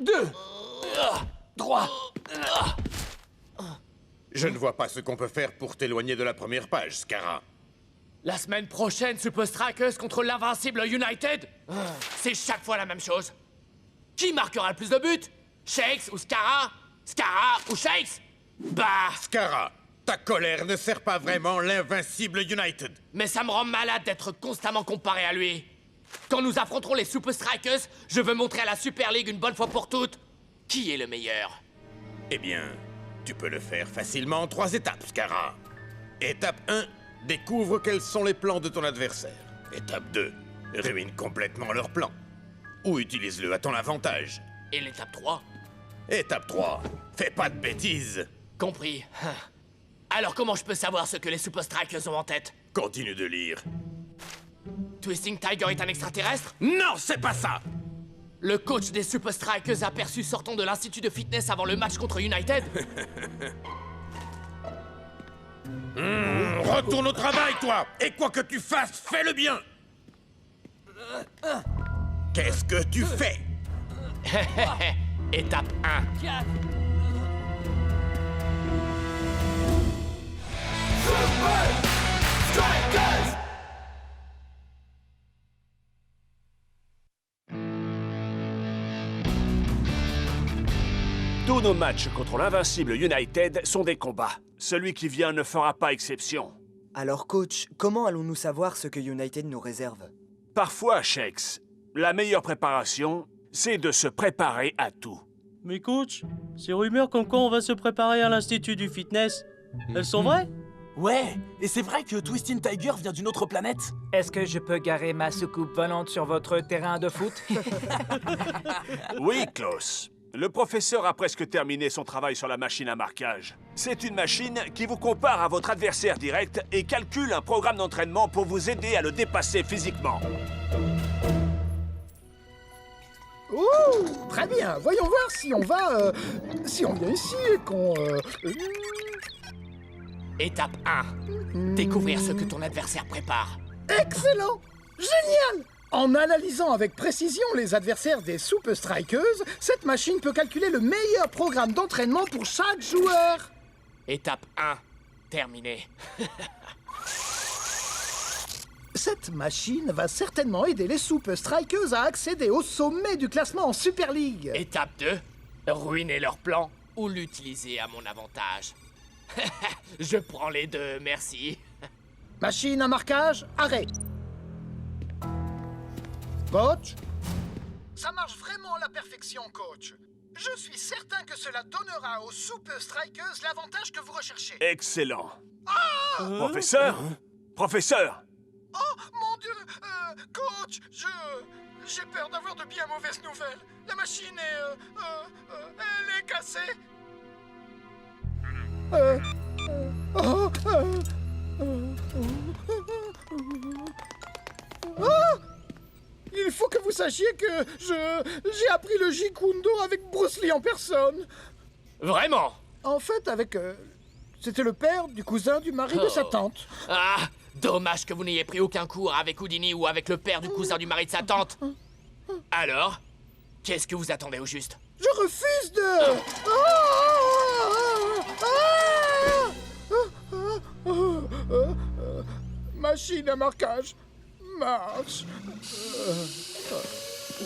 2, 3. Je ne vois pas ce qu'on peut faire pour t'éloigner de la première page, Scarra. La semaine prochaine, Super Strikers contre l'invincible United? C'est chaque fois la même chose. Qui marquera le plus de buts? Shakes ou Scarra? Scarra ou Shakes? Bah... Scarra, ta colère ne sert pas vraiment l'invincible United. Mais ça me rend malade d'être constamment comparé à lui. Quand nous affronterons les Super Strikers, je veux montrer à la Super League une bonne fois pour toutes qui est le meilleur. Eh bien, tu peux le faire facilement en 3 étapes, Scarra. Étape 1, découvre quels sont les plans de ton adversaire. Étape 2, ruine complètement leurs plans. Ou utilise-le à ton avantage. Et l'étape 3? Étape 3, fais pas de bêtises. Compris. Alors comment je peux savoir ce que les Super Strikers ont en tête? Continue de lire. Twisting Tiger est un extraterrestre? Non, c'est pas ça! Le coach des Super Strikers aperçu sortant de l'institut de fitness avant le match contre United? Retourne au travail, toi! Et quoi que tu fasses, fais-le bien! Qu'est-ce que tu fais? Étape 1. Tous nos matchs contre l'invincible United sont des combats. Celui qui vient ne fera pas exception. Alors coach, comment allons-nous savoir ce que United nous réserve? Parfois, Shakes, la meilleure préparation, c'est de se préparer à tout. Mais coach, ces rumeurs comme quoi on va se préparer à l'institut du fitness, elles sont vraies? Ouais, et c'est vrai que Twisting Tiger vient d'une autre planète. Est-ce que je peux garer ma soucoupe volante sur votre terrain de foot? Oui, Klaus. Le professeur a presque terminé son travail sur la machine à marquage. C'est une machine qui vous compare à votre adversaire direct et calcule un programme d'entraînement pour vous aider à le dépasser physiquement. Ouh, très bien. Voyons voir si on va... si on vient ici et qu'on... Étape 1. Découvrir ce que ton adversaire prépare. Excellent! Génial! En analysant avec précision les adversaires des Super Strikers, cette machine peut calculer le meilleur programme d'entraînement pour chaque joueur. Étape 1. Terminé. Cette machine va certainement aider les Super Strikers à accéder au sommet du classement en Super League. Étape 2. Ruiner leur plan ou l'utiliser à mon avantage. Je prends les deux, merci. Machine à marquage, arrêt. Coach? Ça marche vraiment à la perfection, coach. Je suis certain que cela donnera aux Super Strikers l'avantage que vous recherchez. Excellent. Professeur? Professeur? Oh, mon Dieu! Coach, j'ai peur d'avoir de bien mauvaises nouvelles. La machine est... elle est cassée. Il faut que vous sachiez que j'ai appris le Jeet Kune Do avec Bruce Lee en personne. Vraiment? En fait, avec... c'était le père du cousin du mari de sa tante. Ah, dommage que vous n'ayez pris aucun cours avec Houdini ou avec le père du cousin du mari de sa tante. Alors, qu'est-ce que vous attendez au juste? Je refuse de... Machine à marquage. Marche.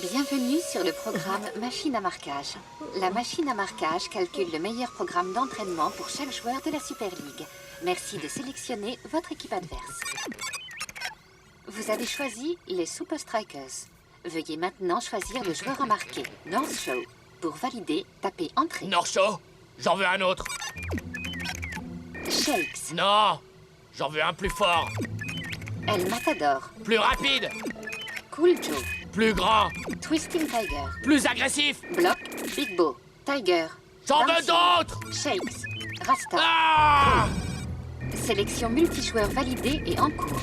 Bienvenue sur le programme Machine à marquage. La machine à marquage calcule le meilleur programme d'entraînement pour chaque joueur de la Super League. Merci de sélectionner votre équipe adverse. Vous avez choisi les Super Strikers. Veuillez maintenant choisir le joueur à marquer, North Show. Pour valider, tapez Entrée. North Show? J'en veux un autre. Shakes. Non! J'en veux un plus fort. El Matador. Plus rapide. Cool Joe. Plus grand. Twisting Tiger. Plus agressif. Block. Big Bo. Tiger. J'en veux Bouncy, d'autres! Shakes. Rasta. Ah! Sélection multijoueur validée et en cours.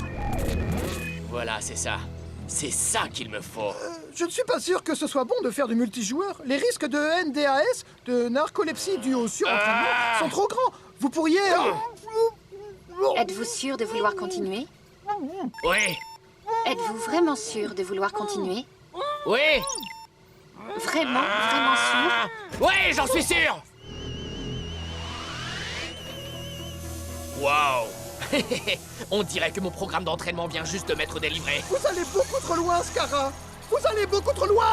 Voilà, c'est ça. C'est ça qu'il me faut. Je ne suis pas sûr que ce soit bon de faire du multijoueur. Les risques de NDAS, de narcolepsie due au surentraînement, sont trop grands. Vous pourriez... Êtes-vous sûr de vouloir continuer? Oui. Êtes-vous vraiment sûr de vouloir continuer? Oui. Vraiment, vraiment sûr? Ouais, j'en suis sûr. Waouh. On dirait que mon programme d'entraînement vient juste de m'être délivré. Vous allez beaucoup trop loin, Scara. Vous allez beaucoup trop loin.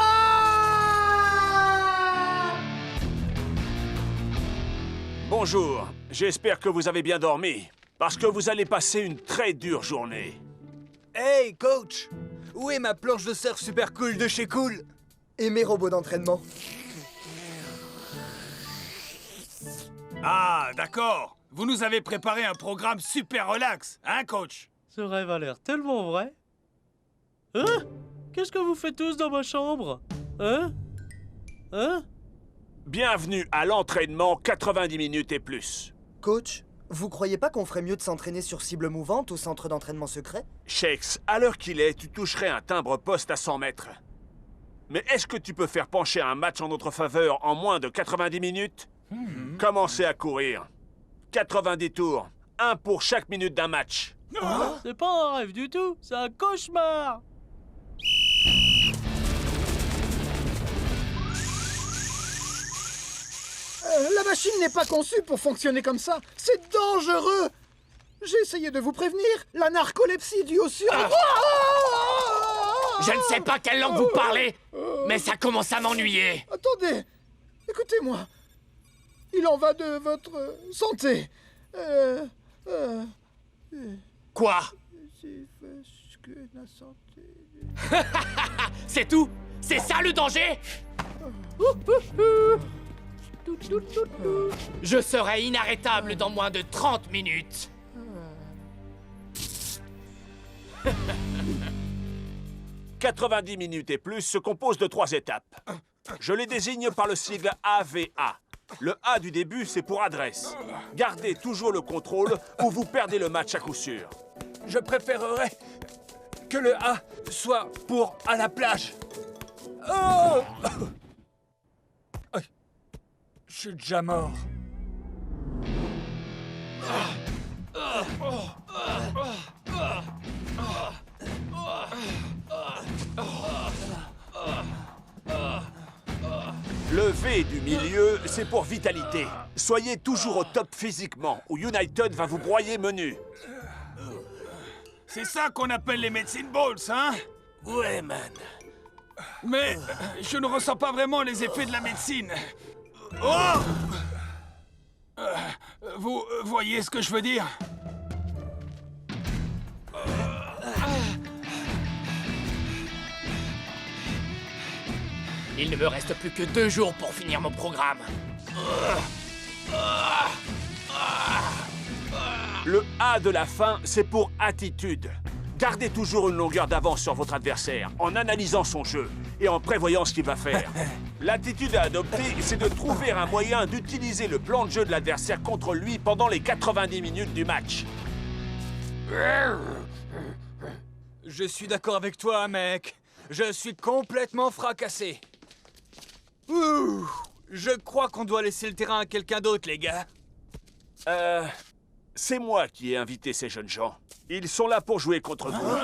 Bonjour, j'espère que vous avez bien dormi, parce que vous allez passer une très dure journée. Hey, coach! Où est ma planche de surf super cool de chez Cool? Et mes robots d'entraînement? Ah, d'accord. Vous nous avez préparé un programme super relax, hein, coach? Ce rêve a l'air tellement vrai. Hein? Qu'est-ce que vous faites tous dans ma chambre? Hein? Hein? Bienvenue à l'entraînement 90 minutes et plus. Coach, vous croyez pas qu'on ferait mieux de s'entraîner sur cible mouvante au centre d'entraînement secret? Shakes, à l'heure qu'il est, tu toucherais un timbre-poste à 100 mètres. Mais est-ce que tu peux faire pencher un match en notre faveur en moins de 90 minutes? Commencez à courir. 90 tours, un pour chaque minute d'un match. C'est pas un rêve du tout, c'est un cauchemar. La machine n'est pas conçue pour fonctionner comme ça. C'est dangereux. J'ai essayé de vous prévenir. La narcolepsie due au sur... Je ne sais pas quelle langue vous parlez, mais ça commence à m'ennuyer. Attendez. Écoutez-moi. Il en va de votre santé. Quoi? C'est parce que la santé... C'est tout? C'est ça le danger? Je serai inarrêtable dans moins de 30 minutes. « 90 minutes et plus se compose de 3 étapes. Je les désigne par le sigle AVA. Le A du début, c'est pour adresse. Gardez toujours le contrôle ou vous perdez le match à coup sûr. Je préférerais que le A soit pour à la plage. Oh! Je suis déjà mort. Le V du milieu, c'est pour vitalité. Soyez toujours au top physiquement, ou United va vous broyer menu. C'est ça qu'on appelle les medicine balls, hein? Ouais, man. Mais je ne ressens pas vraiment les effets de la médecine. Oh! Vous voyez ce que je veux dire? Il ne me reste plus que 2 jours pour finir mon programme. Le A de la fin, c'est pour attitude. Gardez toujours une longueur d'avance sur votre adversaire, en analysant son jeu et en prévoyant ce qu'il va faire. L'attitude à adopter, c'est de trouver un moyen d'utiliser le plan de jeu de l'adversaire contre lui pendant les 90 minutes du match. Je suis d'accord avec toi, mec. Je suis complètement fracassé. Ouh, je crois qu'on doit laisser le terrain à quelqu'un d'autre, les gars. C'est moi qui ai invité ces jeunes gens. Ils sont là pour jouer contre vous.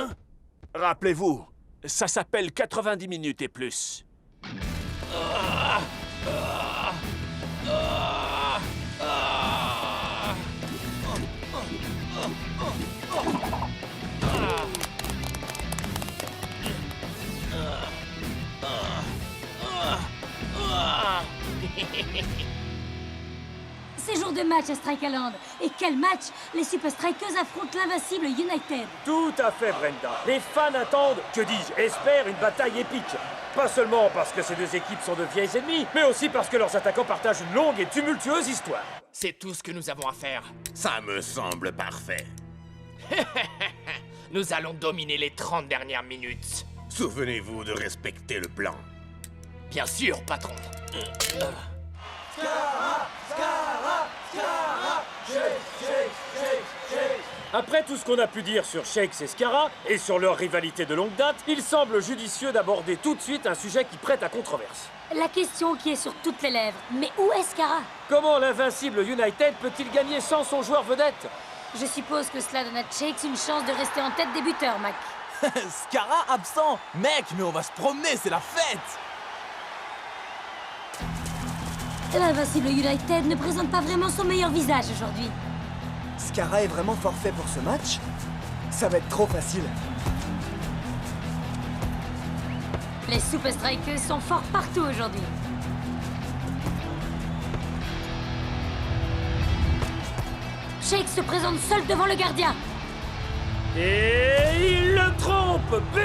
Rappelez-vous, ça s'appelle 90 minutes et plus. C'est jour de match à Strikeland. Et quel match! Les Super Strikers affrontent l'invincible United. Tout à fait, Brenda. Les fans attendent, que dis-je, espèrent une bataille épique. Pas seulement parce que ces deux équipes sont de vieilles ennemies, mais aussi parce que leurs attaquants partagent une longue et tumultueuse histoire. C'est tout ce que nous avons à faire. Ça me semble parfait. Nous allons dominer les 30 dernières minutes. Souvenez-vous de respecter le plan. Bien sûr, patron. Après tout ce qu'on a pu dire sur Shakes et Scara, et sur leur rivalité de longue date, il semble judicieux d'aborder tout de suite un sujet qui prête à controverse. La question qui est sur toutes les lèvres. Mais où est Scara? Comment l'invincible United peut-il gagner sans son joueur vedette? Je suppose que cela donne à Shakes une chance de rester en tête des buteurs, Mac. Scara absent. Mec, mais on va se promener, c'est la fête. L'invincible United ne présente pas vraiment son meilleur visage aujourd'hui. Scarra est vraiment forfait pour ce match? Ça va être trop facile. Les Super Strikers sont forts partout aujourd'hui. Shake se présente seul devant le gardien. Et il le trompe. But!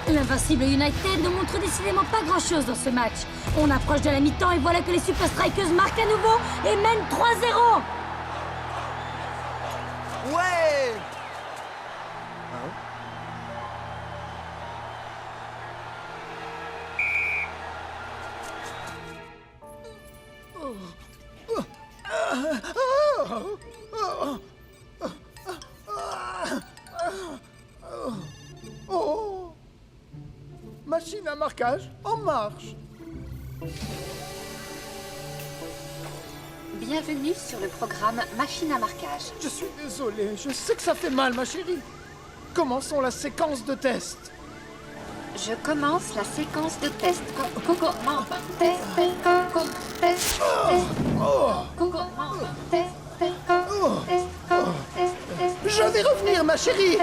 L'invincible United ne montre décidément pas grand-chose dans ce match. On approche de la mi-temps et voilà que les Super Strikers marquent à nouveau et mènent 3-0. Ouais! Oh! Machine à marquage en marche. Bienvenue sur le programme Machine à marquage. Je suis désolé, je sais que ça fait mal, ma chérie. Commençons la séquence de test. Je commence la séquence de test. Je vais revenir, ma chérie.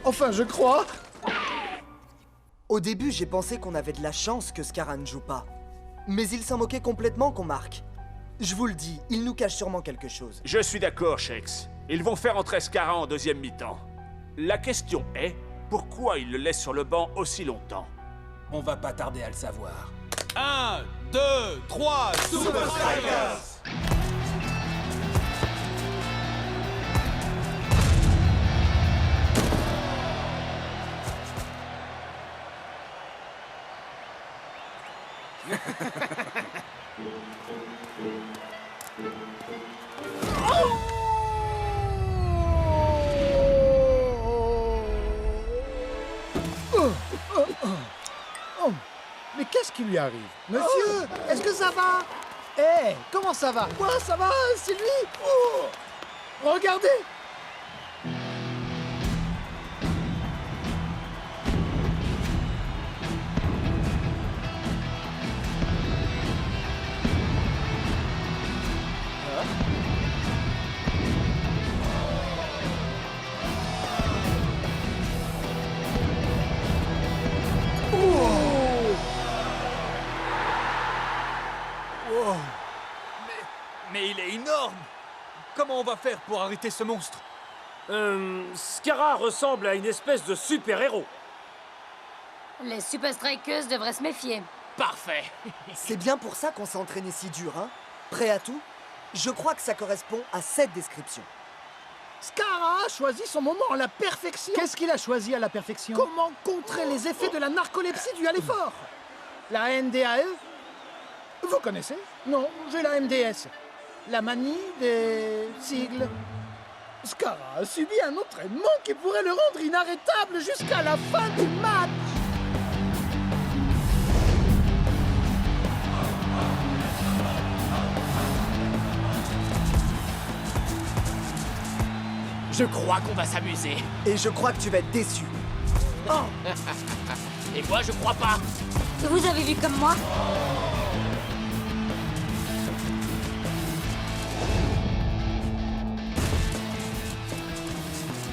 Enfin, je crois. Au début, j'ai pensé qu'on avait de la chance que Scarra ne joue pas. Mais il s'en moquait complètement qu'on marque. Je vous le dis, il nous cache sûrement quelque chose. Je suis d'accord, Shakes. Ils vont faire entrer Scarra en deuxième mi-temps. La question est, pourquoi ils le laissent sur le banc aussi longtemps? On va pas tarder à le savoir. 1, 2, 3, Super Strikers! Oh, mais qu'est-ce qui lui arrive? Monsieur, est-ce que ça va? Eh, comment ça va? Quoi, ça va, Sylvie? Oh, regardez! Mais il est énorme! Comment on va faire pour arrêter ce monstre? Scarra ressemble à une espèce de super-héros. Les Super Strikers devraient se méfier. Parfait. C'est bien pour ça qu'on s'est entraîné si dur, hein? Prêt à tout? Je crois que ça correspond à cette description. Scarra a choisi son moment à la perfection. Qu'est-ce qu'il a choisi à la perfection? Comment contrer les effets de la narcolepsie due à l'effort? La NDAE? Vous connaissez? Non, j'ai la MDS. La manie des sigles. Scarra a subi un entraînement qui pourrait le rendre inarrêtable jusqu'à la fin du match. Je crois qu'on va s'amuser. Et je crois que tu vas être déçu. Oh. Et moi, je crois pas. Vous avez vu comme moi?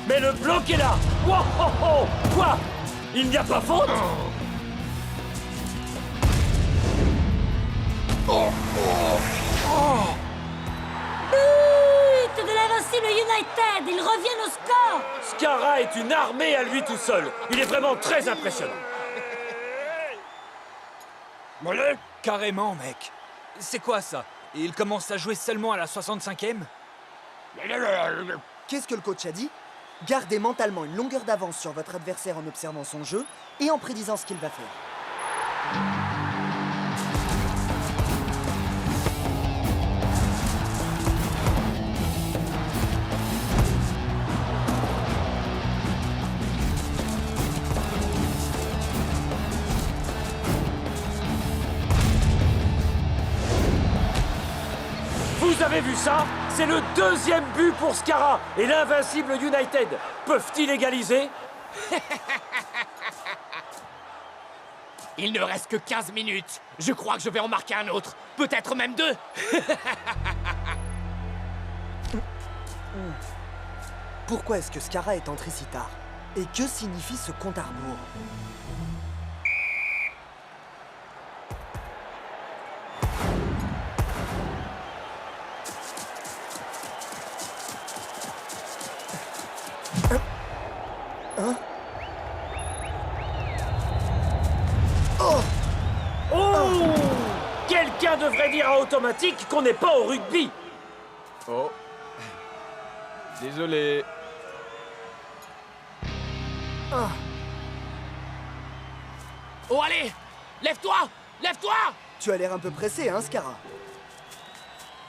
Mais le bloc est là. Wow, oh, oh. Quoi? Il n'y a pas faute? But de l'invincible United. Ils reviennent au score. Scarra est une armée à lui tout seul. Il est vraiment très impressionnant. Carrément, mec. C'est quoi ça? Et il commence à jouer seulement à la 65e? Qu'est-ce que le coach a dit? Gardez mentalement une longueur d'avance sur votre adversaire en observant son jeu et en prédisant ce qu'il va faire. Vous avez vu ça? C'est le deuxième but pour Scarra et l'invincible United. Peuvent-ils égaliser? Il ne reste que 15 minutes. Je crois que je vais en marquer un autre. Peut-être même 2. Pourquoi est-ce que Scara est entré si tard? Et que signifie ce compte à rebours? Hein? Oh! Quelqu'un devrait dire à Automatique qu'on n'est pas au rugby. Oh. Désolé. Oh, allez! Lève-toi! Lève-toi! Tu as l'air un peu pressé, hein, Scara?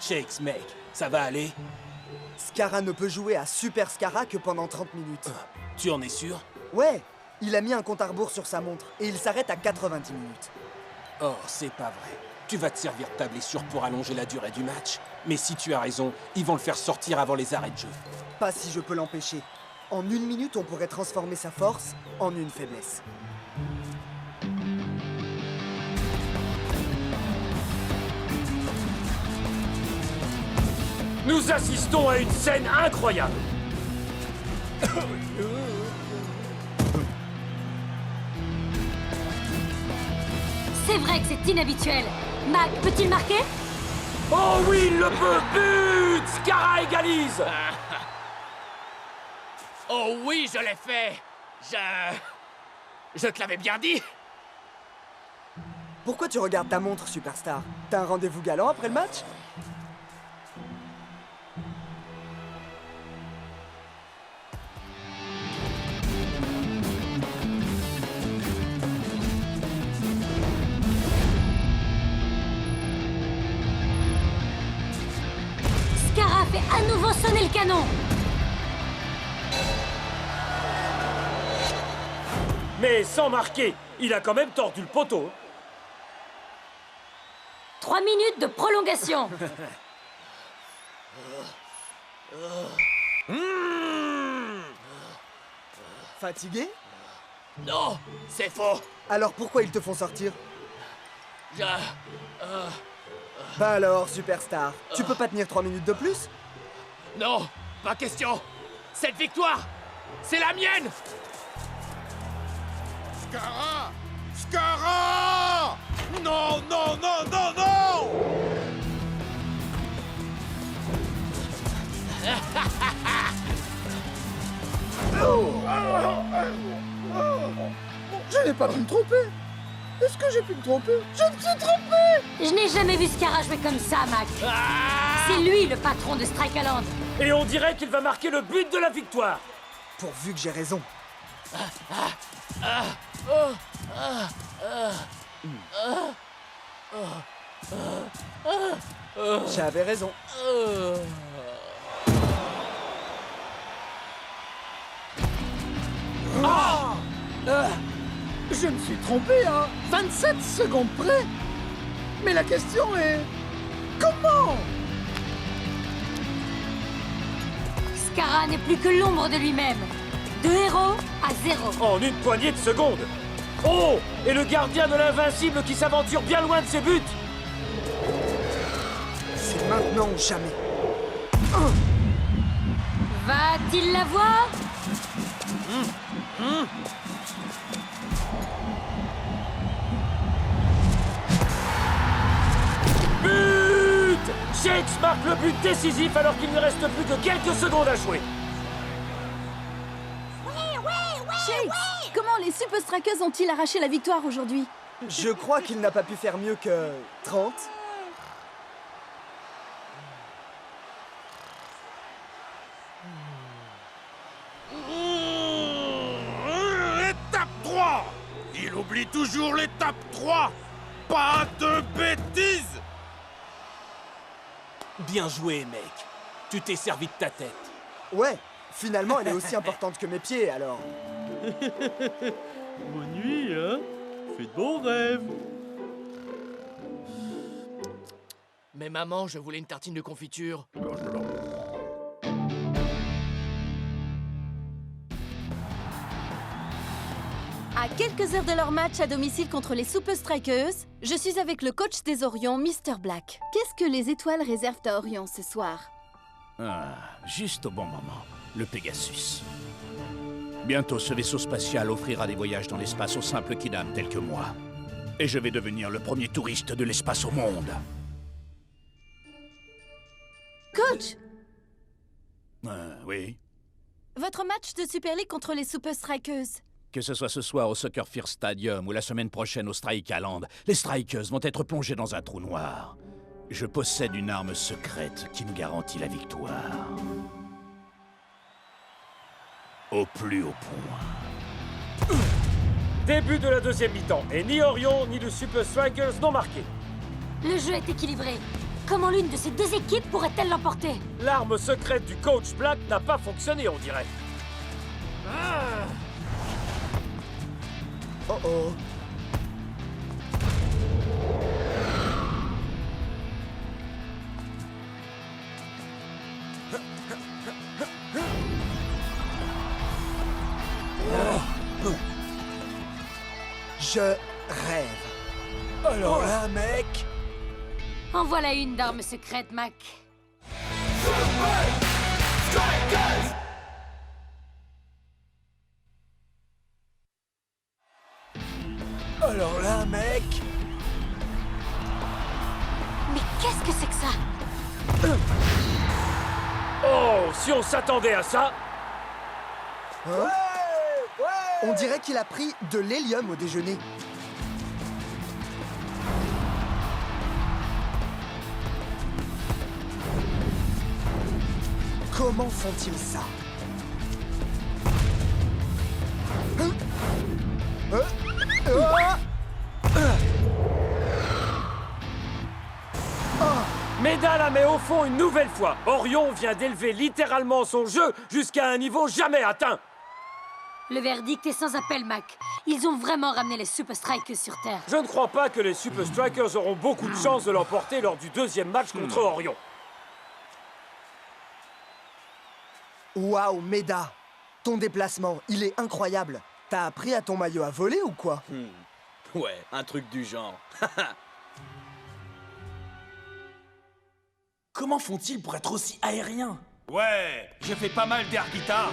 Shakes, mec, ça va aller? Scara ne peut jouer à Super Scara que pendant 30 minutes. Tu en es sûr? Ouais, il a mis un compte à rebours sur sa montre et il s'arrête à 90 minutes. Oh, c'est pas vrai. Tu vas te servir de ta blessure pour allonger la durée du match. Mais si tu as raison, ils vont le faire sortir avant les arrêts de jeu. Pas si je peux l'empêcher. En 1 minute, on pourrait transformer sa force en une faiblesse. Nous assistons à une scène incroyable. C'est vrai que c'est inhabituel. Mac, peut-il marquer? Oh oui, il le peut. But! Scara égalise. Oh oui, je l'ai fait. Je te l'avais bien dit. Pourquoi tu regardes ta montre, Superstar? T'as un rendez-vous galant après le match? Scara fait à nouveau sonner le canon. Mais sans marquer, il a quand même tordu le poteau. 3 minutes de prolongation. Fatigué? Non, c'est faux. Alors pourquoi ils te font sortir? Je... Bah alors, Superstar, tu peux pas tenir 3 minutes de plus? Non, pas question. Cette victoire, c'est la mienne. Scara! Scara! Non, non, non, non, non! Je n'ai pas pu me tromper. Est-ce que j'ai pu me tromper? Je me suis trompé! Je n'ai jamais vu Scara jouer comme ça, Mac. C'est lui le patron de Strikeland. Et on dirait qu'il va marquer le but de la victoire. Pourvu que j'ai raison. J'avais raison. Je me suis trompé à 27 secondes près. Mais la question est... Comment? Scara n'est plus que l'ombre de lui-même. De héros à 0. En une poignée de secondes. Oh! Et le gardien de l'invincible qui s'aventure bien loin de ses buts. C'est maintenant ou jamais. Va-t-il l'avoir? But! Shakes marque le but décisif alors qu'il ne reste plus que quelques secondes à jouer. Shakes, comment les Super Strikers ont-ils arraché la victoire aujourd'hui? Je crois qu'il n'a pas pu faire mieux que 30. Étape 3! Il oublie toujours l'étape 3! Pas de bêtises! Bien joué, mec. Tu t'es servi de ta tête. Ouais, finalement elle est aussi importante que mes pieds, alors. Bonne nuit, hein? Fais de bons rêves. Mais maman, je voulais une tartine de confiture. À quelques heures de leur match à domicile contre les Super Strikers, je suis avec le coach des Orions, Mr. Black. Qu'est-ce que les étoiles réservent à Orion ce soir? Ah, juste au bon moment. Le Pegasus. Bientôt, ce vaisseau spatial offrira des voyages dans l'espace aux simples kidam tels que moi. Et je vais devenir le premier touriste de l'espace au monde. Coach! Oui. Votre match de Super League contre les Super Strikers. Que ce soit ce soir au Soccer First Stadium ou la semaine prochaine au Strikeland, les Strikers vont être plongés dans un trou noir. Je possède une arme secrète qui nous garantit la victoire. Au plus haut point. Début de la deuxième mi-temps, et ni Orion ni le Super Strikers n'ont marqué. Le jeu est équilibré. Comment l'une de ces deux équipes pourrait-elle l'emporter? L'arme secrète du coach Black n'a pas fonctionné, on dirait. Oh oh. Je rêve. Alors là, mec... En voilà une d'arme secrète, Mac. Alors là, mec... Mais qu'est-ce que c'est que ça? Oh, si on s'attendait à ça... Hein? On dirait qu'il a pris de l'hélium au déjeuner. Comment font-ils ça? Meda la met au fond une nouvelle fois. Orion vient d'élever littéralement son jeu jusqu'à un niveau jamais atteint. Le verdict est sans appel, Mac. Ils ont vraiment ramené les Super Strikers sur Terre. Je ne crois pas que les Super Strikers auront beaucoup de chance de l'emporter lors du deuxième match contre Orion. Waouh, Meda! Ton déplacement, il est incroyable. T'as appris à ton maillot à voler ou quoi? Ouais, un truc du genre. Comment font-ils pour être aussi aériens? Ouais, j'ai fait pas mal d'air guitare.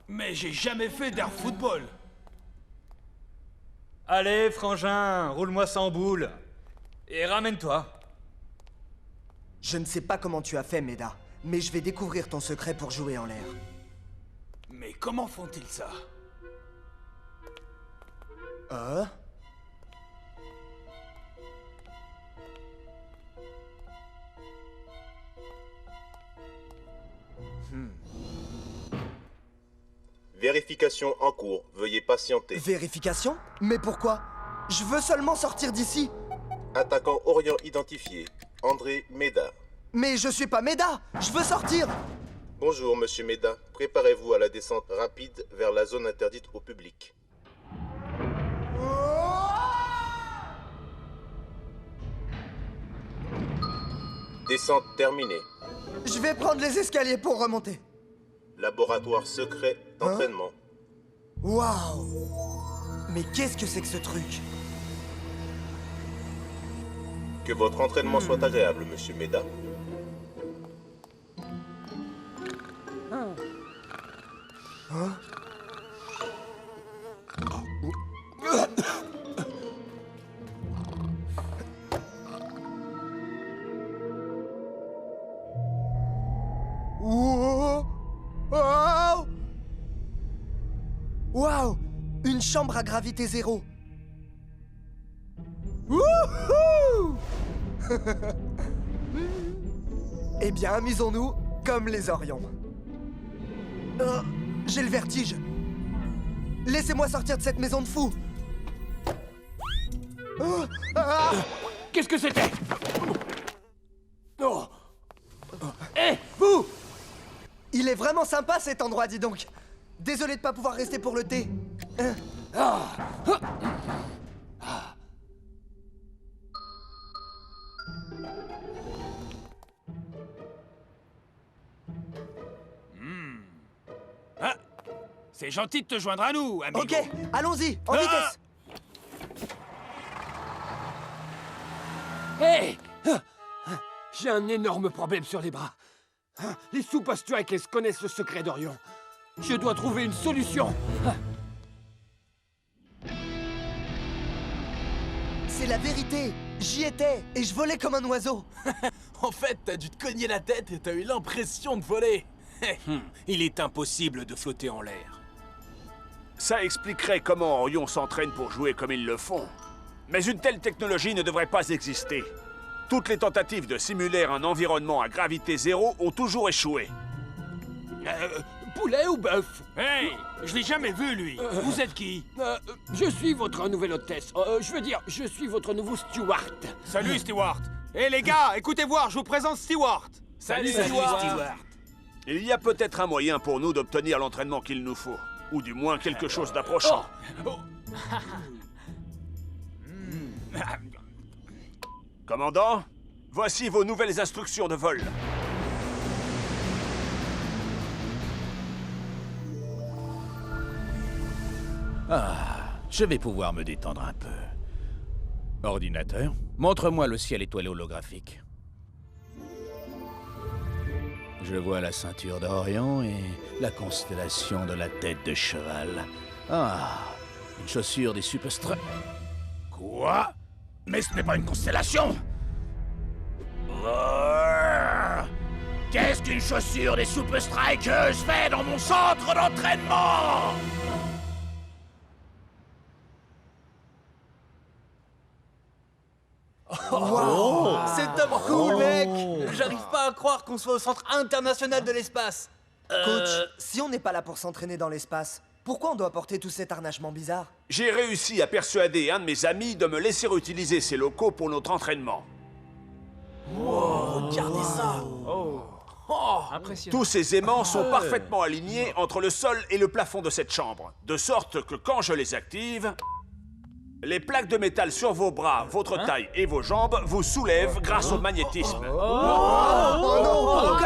Mais j'ai jamais fait d'air football. Allez, frangin, roule-moi ça en boule. Et ramène-toi. Je ne sais pas comment tu as fait, Meda, mais je vais découvrir ton secret pour jouer en l'air. Mais comment font-ils ça? Vérification en cours. Veuillez patienter. Vérification? Mais pourquoi? Je veux seulement sortir d'ici. Attaquant Orion identifié. André Meda. Mais je suis pas Meda! Je veux sortir! Bonjour, monsieur Meda. Préparez-vous à la descente rapide vers la zone interdite au public. Descente terminée. Je vais prendre les escaliers pour remonter. Laboratoire secret d'entraînement. Waouh! Mais qu'est-ce que c'est que ce truc? Que votre entraînement soit agréable, monsieur Meda. Hein? Waouh! Une chambre à gravité zéro. Wouhou! Eh bien, amusons-nous comme les Orions. J'ai le vertige. Laissez-moi sortir de cette maison de fous. Qu'est-ce que c'était? Hé, vous! Il est vraiment sympa cet endroit, dis donc. Désolé de pas pouvoir rester pour le thé. C'est gentil de te joindre à nous, amigo. Ok, allons-y, en vitesse. Hé! J'ai un énorme problème sur les bras. Les Super Strikers connaissent le secret d'Orion. Je dois trouver une solution. C'est la vérité. J'y étais et je volais comme un oiseau. En fait, t'as dû te cogner la tête et t'as eu l'impression de voler. Il est impossible de flotter en l'air. Ça expliquerait comment Orion s'entraîne pour jouer comme ils le font. Mais une telle technologie ne devrait pas exister. Toutes les tentatives de simuler un environnement à gravité zéro ont toujours échoué. Poulet ou bœuf? Hey, je l'ai jamais vu, lui. Vous êtes qui? Je suis votre nouvelle hôtesse. Je veux dire, je suis votre nouveau steward. Salut, Stewart. Hé, les gars, écoutez voir, je vous présente Stewart. Salut, Stewart. Il y a peut-être un moyen pour nous d'obtenir l'entraînement qu'il nous faut. Ou du moins quelque chose d'approchant. Commandant, voici vos nouvelles instructions de vol. Ah, je vais pouvoir me détendre un peu. Ordinateur, montre-moi le ciel étoilé holographique. Je vois la ceinture d'Orion et la constellation de la tête de cheval. Ah, une chaussure des Super Strikers. Quoi? Mais ce n'est pas une constellation! Qu'est-ce qu'une chaussure des Super Strikers fait dans mon centre d'entraînement? Wow. C'est top cool, mec. J'arrive pas à croire qu'on soit au centre international de l'espace. Coach, si on n'est pas là pour s'entraîner dans l'espace, pourquoi on doit porter tout cet harnachement bizarre? J'ai réussi à persuader un de mes amis de me laisser utiliser ses locaux pour notre entraînement. Wow, regardez ça. Impressionnant. Tous ces aimants sont parfaitement alignés entre le sol et le plafond de cette chambre, de sorte que quand je les active, les plaques de métal sur vos bras, votre taille et vos jambes vous soulèvent grâce au magnétisme. Pourquoi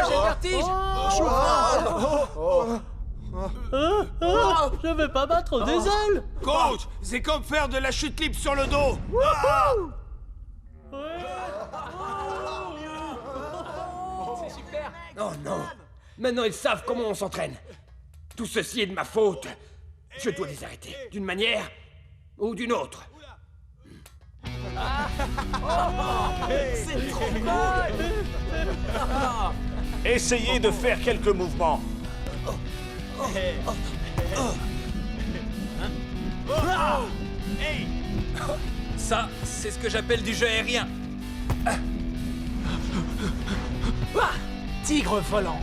j'ai le vertige? Je vais pas battre des ailes. Coach, c'est comme faire de la chute libre sur le dos. C'est super. Oh non. Maintenant, ils savent comment on s'entraîne. Tout ceci est de ma faute. Je dois les arrêter, d'une manière ou d'une autre. C'est trop cool. Essayez de faire quelques mouvements. Ça, c'est ce que j'appelle du jeu aérien. Tigre volant.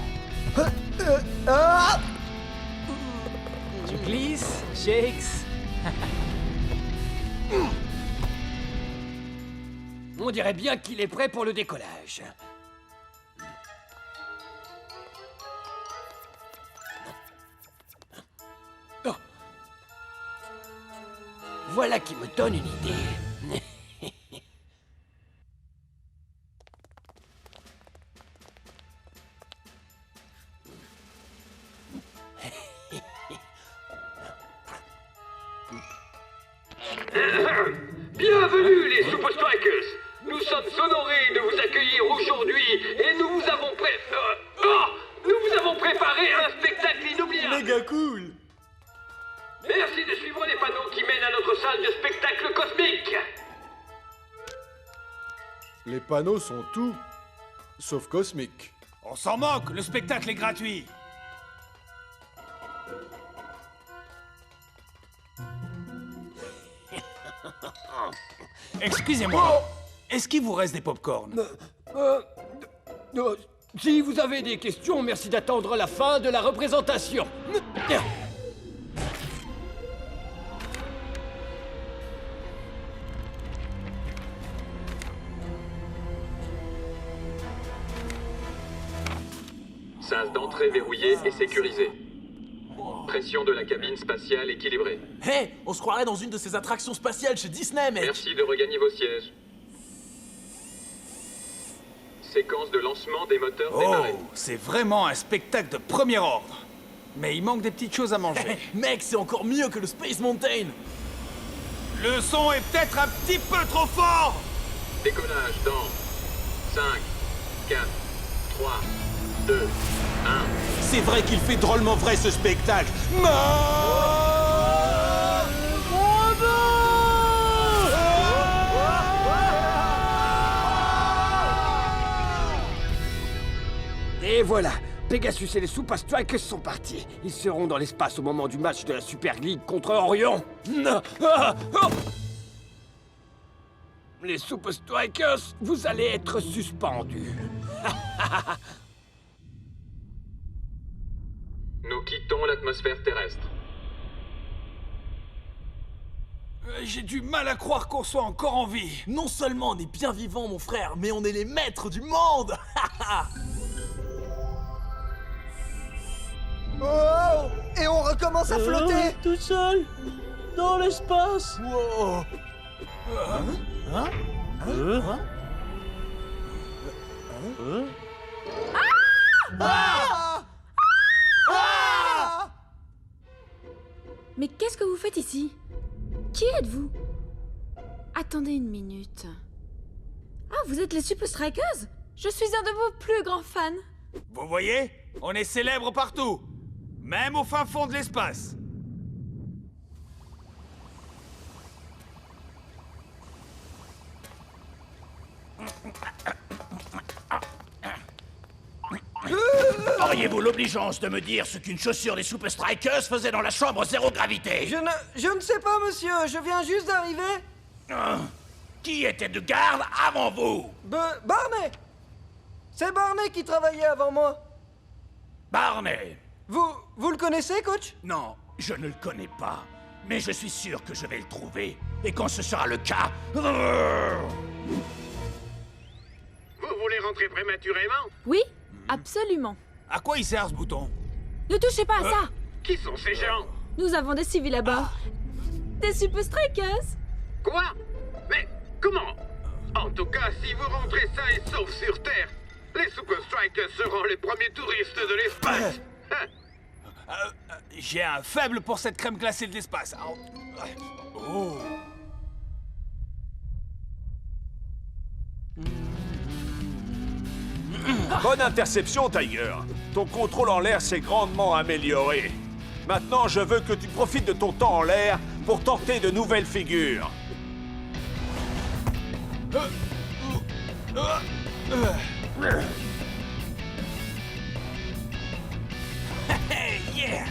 Tu glisses, shakes. On dirait bien qu'il est prêt pour le décollage. Oh. Voilà qui me donne une idée. Bienvenue les Super Strikers. Nous sommes honorés de vous accueillir aujourd'hui et nous vous avons préparé un spectacle inoubliable. Méga cool. Merci de suivre les panneaux qui mènent à notre salle de spectacle cosmique. Les panneaux sont tout, sauf cosmiques. On s'en moque, le spectacle est gratuit. Excusez-moi, est-ce qu'il vous reste des pop-corn? Si vous avez des questions, merci d'attendre la fin de la représentation. Sas d'entrée verrouillée et sécurisée. Pression de la cabine spatiale équilibrée. Hé, on se croirait dans une de ces attractions spatiales chez Disney, mec. Merci de regagner vos sièges. Séquence de lancement des moteurs démarrée. C'est vraiment un spectacle de premier ordre. Mais il manque des petites choses à manger. Mec, c'est encore mieux que le Space Mountain. Le son est peut-être un petit peu trop fort. Décollage dans 5, 4, 3, 2, 1. C'est vrai qu'il fait drôlement vrai ce spectacle. Et voilà, Pegasus et les Super Strikers sont partis. Ils seront dans l'espace au moment du match de la Super League contre Orion. Les Super Strikers, vous allez être suspendus. Nous quittons l'atmosphère terrestre. J'ai du mal à croire qu'on soit encore en vie. Non seulement on est bien vivants, mon frère, mais on est les maîtres du monde. Oh! Et on recommence à flotter! Tout seul dans l'espace. Wow. Mais qu'est-ce que vous faites ici? Qui êtes-vous? Attendez une minute. Ah, vous êtes les Super Strikers? Je suis un de vos plus grands fans. Vous voyez? On est célèbres partout. Même au fin fond de l'espace. Auriez-vous l'obligeance de me dire ce qu'une chaussure des Super Strikers faisait dans la chambre zéro gravité? Je ne sais pas, monsieur. Je viens juste d'arriver. Qui était de garde avant vous? Barney! C'est Barney qui travaillait avant moi. Barney. Vous le connaissez, coach? Non, je ne le connais pas. Mais je suis sûr que je vais le trouver. Et quand ce sera le cas... Vous voulez rentrer prématurément? Oui, absolument. À quoi il sert ce bouton? Ne touchez pas à ça. Qui sont ces gens? Nous avons des civils à bord. Des Super Strikers. Quoi? Mais comment? En tout cas, si vous rentrez sains et saufs sur Terre, les Super Strikers seront les premiers touristes de l'espace. J'ai un faible pour cette crème glacée de l'espace. Oh. Bonne interception, Tiger. Ton contrôle en l'air s'est grandement amélioré. Maintenant, je veux que tu profites de ton temps en l'air pour tenter de nouvelles figures. Yeah.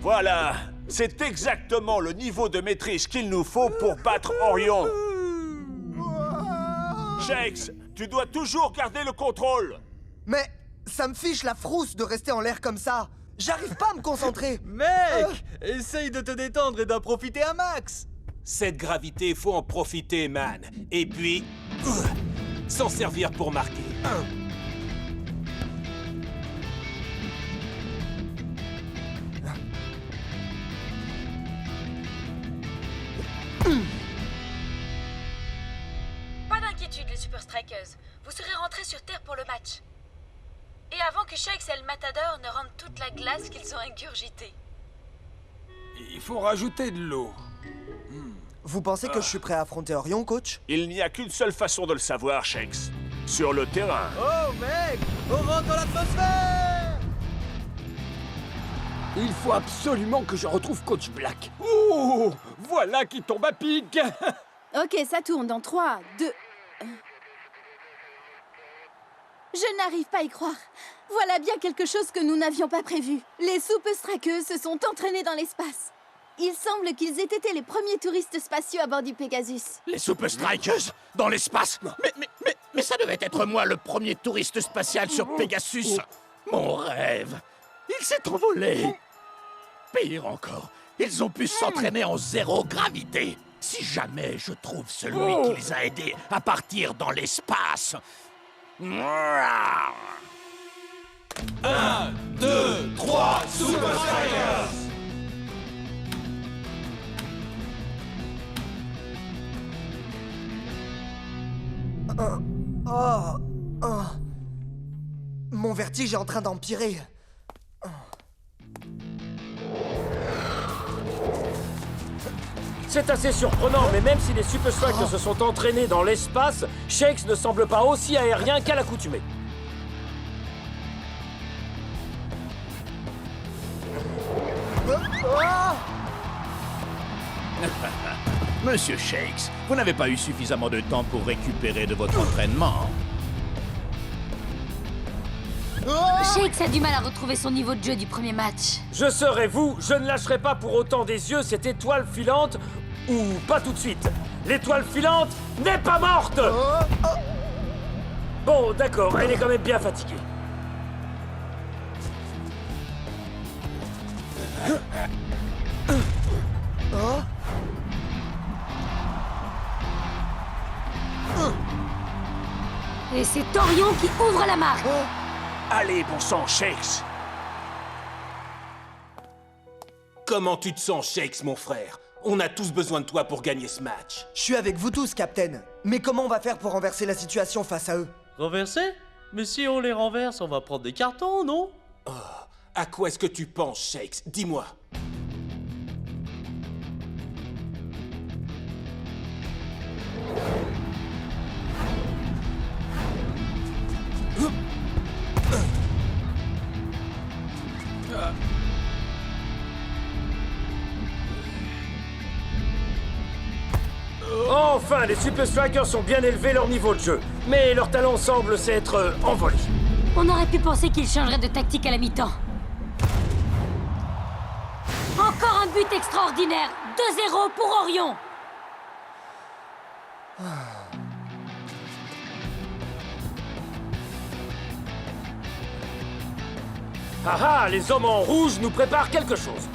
Voilà, c'est exactement le niveau de maîtrise qu'il nous faut pour battre Orion. Shakes, tu dois toujours garder le contrôle. Mais ça me fiche la frousse de rester en l'air comme ça. J'arrive pas à me concentrer. Mec, essaye de te détendre et d'en profiter un max. Cette gravité, faut en profiter, man. Et puis, s'en servir pour marquer. Pas d'inquiétude, les Super Strikers. Vous serez rentrés sur Terre pour le match. Et avant que Shakes et le Matador ne rendent toute la glace qu'ils ont ingurgitée. Il faut rajouter de l'eau. Vous pensez que je suis prêt à affronter Orion, coach? Il n'y a qu'une seule façon de le savoir, Shakes. Sur le terrain. Oh, mec, on rentre dans l'atmosphère. Il faut absolument que je retrouve Coach Black. Oh, voilà qui tombe à pic. Ok, ça tourne dans 3, 2... Je n'arrive pas à y croire. Voilà bien quelque chose que nous n'avions pas prévu. Les Super Strikers se sont entraînés dans l'espace. Il semble qu'ils aient été les premiers touristes spatiaux à bord du Pegasus. Les Super Strikers dans l'espace. Mais ça devait être moi le premier touriste spatial sur Pegasus. Mon rêve. Il s'est envolé. Pire encore, ils ont pu s'entraîner en zéro gravité. Si jamais je trouve celui qui les a aidés à partir dans l'espace. 1, 2, 3, Super Strikers. Mon vertige est en train d'empirer. C'est assez surprenant, mais même si les Super Strikers se sont entraînés dans l'espace, Shakes ne semble pas aussi aérien qu'à l'accoutumée. Monsieur Shakes, vous n'avez pas eu suffisamment de temps pour récupérer de votre entraînement. Shakes a du mal à retrouver son niveau de jeu du premier match. Je serai vous, je ne lâcherai pas pour autant des yeux cette étoile filante, ou pas tout de suite. L'étoile filante n'est pas morte. Bon, d'accord, elle est quand même bien fatiguée. Et c'est Orion qui ouvre la marque. Allez, bon sang, Shakes. Comment tu te sens, Shakes, mon frère? On a tous besoin de toi pour gagner ce match. Je suis avec vous tous, Captain. Mais comment on va faire pour renverser la situation face à eux? Renverser? Mais si on les renverse, on va prendre des cartons, non? Oh, à quoi est-ce que tu penses, Shakes? Dis-moi. Enfin, les Super Strikers ont bien élevé leur niveau de jeu, mais leur talent semble s'être envolé. On aurait pu penser qu'ils changeraient de tactique à la mi-temps. Encore un but extraordinaire. 2-0 pour Orion. Ah ah, les hommes en rouge nous préparent quelque chose.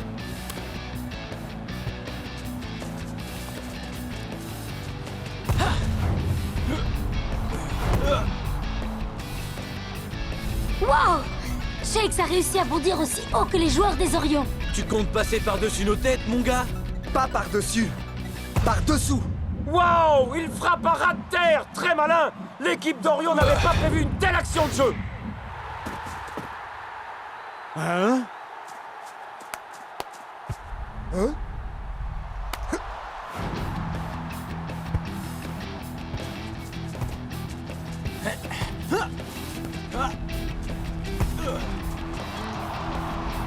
Wow! Shakes a réussi à bondir aussi haut que les joueurs des Orions. Tu comptes passer par-dessus nos têtes, mon gars? Pas par-dessus, par-dessous. Waouh! Il frappe à ras de terre! Très malin! L'équipe d'Orion n'avait pas prévu une telle action de jeu! Hein? Hein?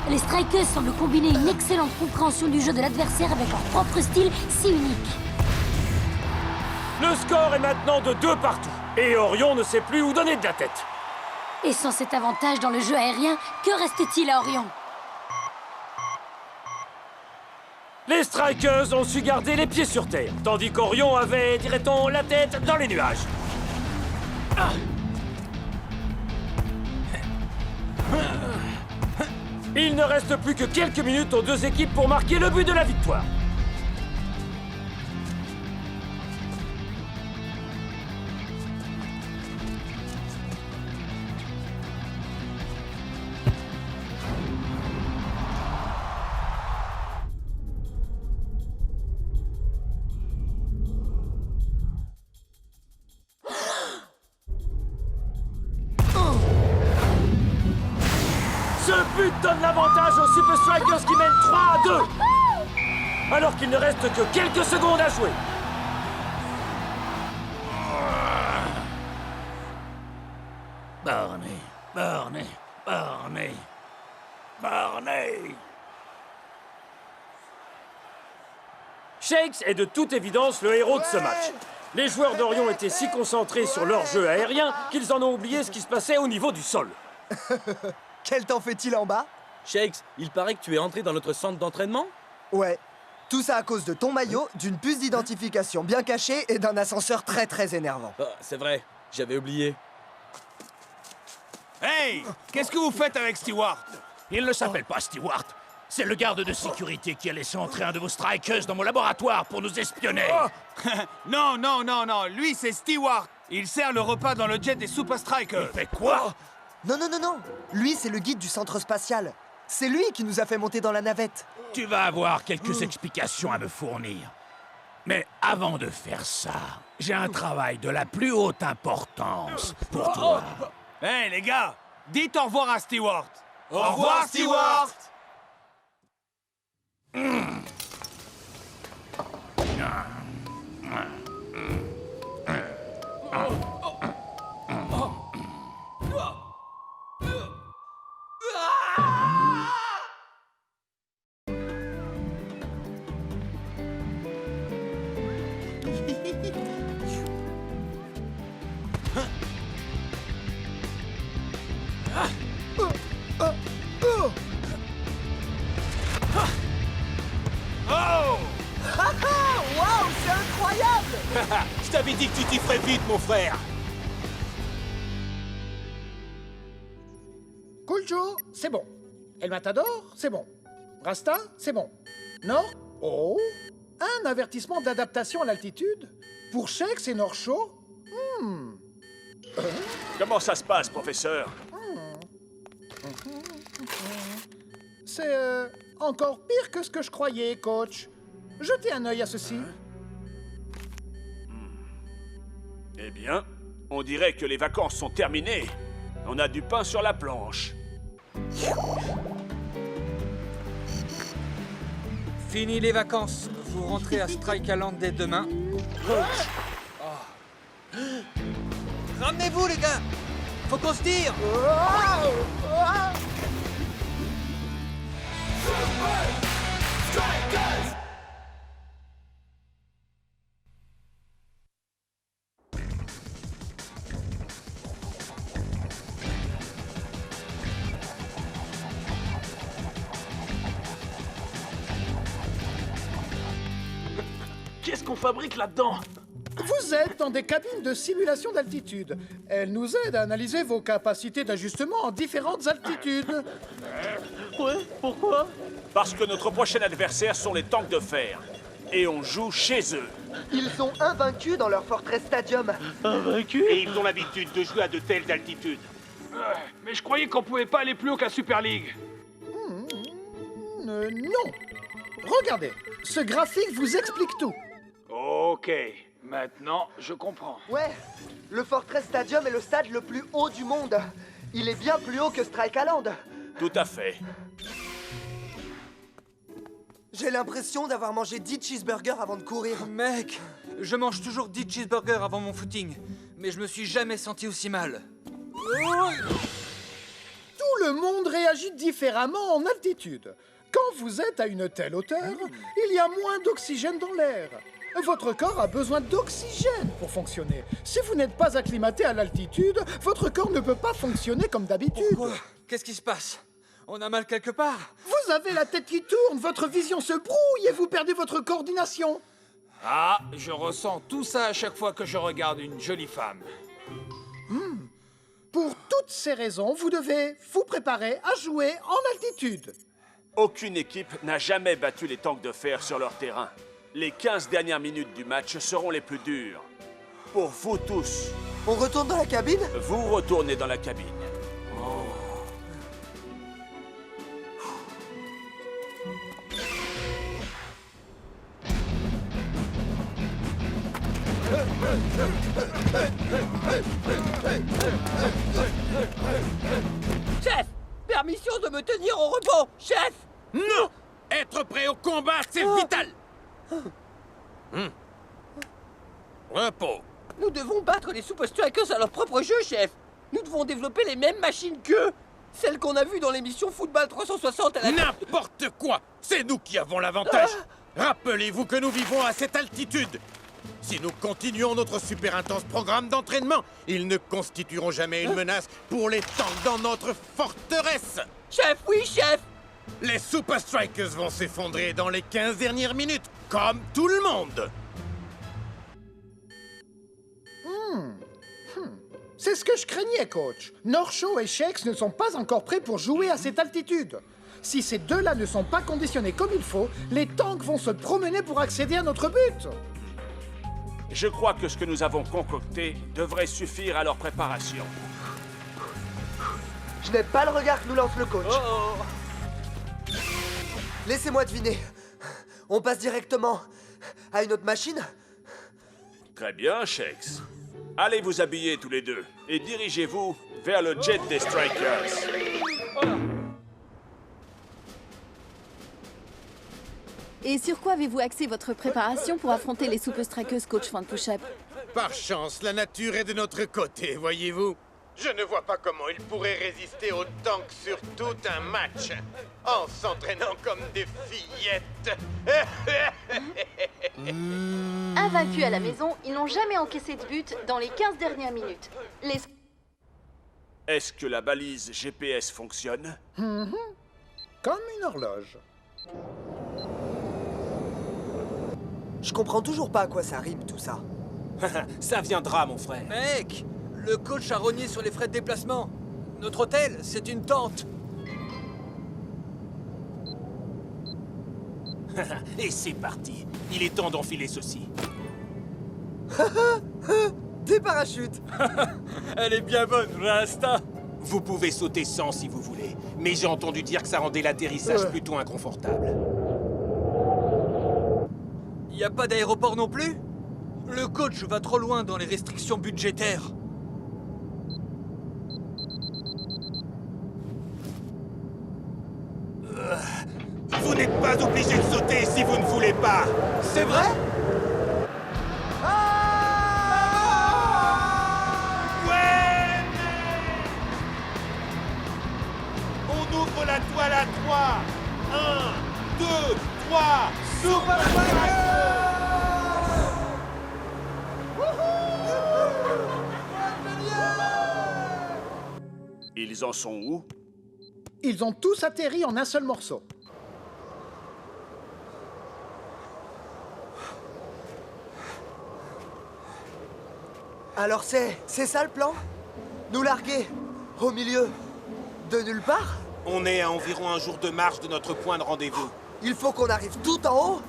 Les Strikers semblent combiner une excellente compréhension du jeu de l'adversaire avec leur propre style si unique. Le score est maintenant de 2 partout. Et Orion ne sait plus où donner de la tête. Et sans cet avantage dans le jeu aérien, que reste-t-il à Orion? Les Strikers ont su garder les pieds sur terre, tandis qu'Orion avait, dirait-on, la tête dans les nuages. Il ne reste plus que quelques minutes aux deux équipes pour marquer le but de la victoire. Ce but donne l'avantage aux Super Strikers qui mènent 3-2. Alors qu'il ne reste que quelques secondes à jouer. Barney, Barney, Barney, Barney. Shakes est de toute évidence le héros de ce match. Les joueurs d'Orion étaient si concentrés sur leur jeu aérien qu'ils en ont oublié ce qui se passait au niveau du sol. Quel temps fait-il en bas? Shakes, il paraît que tu es entré dans notre centre d'entraînement? Ouais. Tout ça à cause de ton maillot, d'une puce d'identification bien cachée et d'un ascenseur très énervant. Oh, c'est vrai, j'avais oublié. Hey! Qu'est-ce que vous faites avec Stewart? Il ne s'appelle pas Stewart. C'est le garde de sécurité qui a laissé entrer un de vos strikers dans mon laboratoire pour nous espionner. Oh. Non, non, non, non. Lui, c'est Stewart. Il sert le repas dans le jet des Super Strikers. Il fait quoi? Non, non, non, non. Lui, c'est le guide du centre spatial. C'est lui qui nous a fait monter dans la navette. Tu vas avoir quelques explications à me fournir. Mais avant de faire ça, j'ai un travail de la plus haute importance pour toi. Hey, les gars! Dites au revoir à Stewart. Au revoir, Stewart. Waouh, c'est incroyable! Je t'avais dit que tu t'y ferais vite, mon frère. Cool Joe, c'est bon. El Matador, c'est bon. Rasta, c'est bon. Nord, oh, un avertissement d'adaptation à l'altitude. Pour Shex et North Shore, Comment ça se passe, professeur? c'est encore pire que ce que je croyais, coach. Jetez un œil à ceci. Eh bien, on dirait que les vacances sont terminées. On a du pain sur la planche. Fini les vacances. Vous rentrez à Strike Island dès demain. Ramenez-vous, les gars. Faut qu'on se tire. Qu'est-ce qu'on fabrique là-dedans? Vous êtes dans des cabines de simulation d'altitude. Elles nous aident à analyser vos capacités d'ajustement en différentes altitudes. Ouais, pourquoi? Parce que notre prochain adversaire sont les tanks de fer. Et on joue chez eux. Ils sont invaincus dans leur Fortress Stadium. Invaincus? Et ils ont l'habitude de jouer à de telles altitudes. Mais je croyais qu'on pouvait pas aller plus haut que la Super League. Non. Regardez, ce graphique vous explique tout. Ok, maintenant je comprends. Ouais, le Fortress Stadium est le stade le plus haut du monde. Il est bien plus haut que Strike Island. Tout à fait. J'ai l'impression d'avoir mangé 10 cheeseburgers avant de courir. Mec, je mange toujours 10 cheeseburgers avant mon footing. Mais je me suis jamais senti aussi mal. Tout le monde réagit différemment en altitude. Quand vous êtes à une telle hauteur, il y a moins d'oxygène dans l'air. Votre corps a besoin d'oxygène pour fonctionner. Si vous n'êtes pas acclimaté à l'altitude, votre corps ne peut pas fonctionner comme d'habitude. Pourquoi? Qu'est-ce qui se passe? On a mal quelque part? Vous avez la tête qui tourne, votre vision se brouille et vous perdez votre coordination. Ah, je ressens tout ça à chaque fois que je regarde une jolie femme. Pour toutes ces raisons, vous devez vous préparer à jouer en altitude. Aucune équipe n'a jamais battu les tanks de fer sur leur terrain. Les 15 dernières minutes du match seront les plus dures. Pour vous tous. On retourne dans la cabine? Vous retournez dans la cabine. Chef! Permission de me tenir au repos, chef! Non! Être prêt au combat, c'est vital! Repos. Nous devons battre les Super Strikers à leur propre jeu, chef! Nous devons développer les mêmes machines qu'eux! Celles qu'on a vues dans l'émission Football 360 à la... N'importe quoi! C'est nous qui avons l'avantage! Rappelez-vous que nous vivons à cette altitude! Si nous continuons notre super intense programme d'entraînement, ils ne constitueront jamais une menace pour les tanks dans notre forteresse! Chef, oui, chef! Les Super Strikers vont s'effondrer dans les 15 dernières minutes, comme tout le monde! C'est ce que je craignais, coach. North Shore et Shex ne sont pas encore prêts pour jouer à cette altitude. Si ces deux-là ne sont pas conditionnés comme il faut, les tanks vont se promener pour accéder à notre but. Je crois que ce que nous avons concocté devrait suffire à leur préparation. Je n'ai pas le regard que nous lance le coach. Laissez-moi deviner. On passe directement à une autre machine? Très bien, Shex. Allez vous habiller tous les deux et dirigez-vous vers le jet des Strikers. Et sur quoi avez-vous axé votre préparation pour affronter les Super Strikers, coach Van Push-Up? Par chance, la nature est de notre côté, voyez-vous. Je ne vois pas comment ils pourraient résister autant que sur tout un match, en s'entraînant comme des fillettes. Invaincus à la maison, ils n'ont jamais encaissé de but dans les 15 dernières minutes. Les... Est-ce que la balise GPS fonctionne? Comme une horloge. Je comprends toujours pas à quoi ça rime tout ça. Ça viendra, mon frère. Mec, le coach a rogné sur les frais de déplacement. Notre hôtel, c'est une tente. Et c'est parti. Il est temps d'enfiler ceci. Des parachutes. Elle est bien bonne, Rasta. Vous pouvez sauter sans si vous voulez, mais j'ai entendu dire que ça rendait l'atterrissage plutôt inconfortable. Y a pas d'aéroport non plus? Le coach va trop loin dans les restrictions budgétaires. Vous n'êtes pas obligé de sauter si vous ne voulez pas. C'est vrai? Ouais! On ouvre la toile à 3. 1, 2, 3, Super Strikers! Ils en sont où? Ils ont tous atterri en un seul morceau. Alors c'est ça le plan? Nous larguer au milieu de nulle part? On est à environ un jour de marche de notre point de rendez-vous. Il faut qu'on arrive tout en haut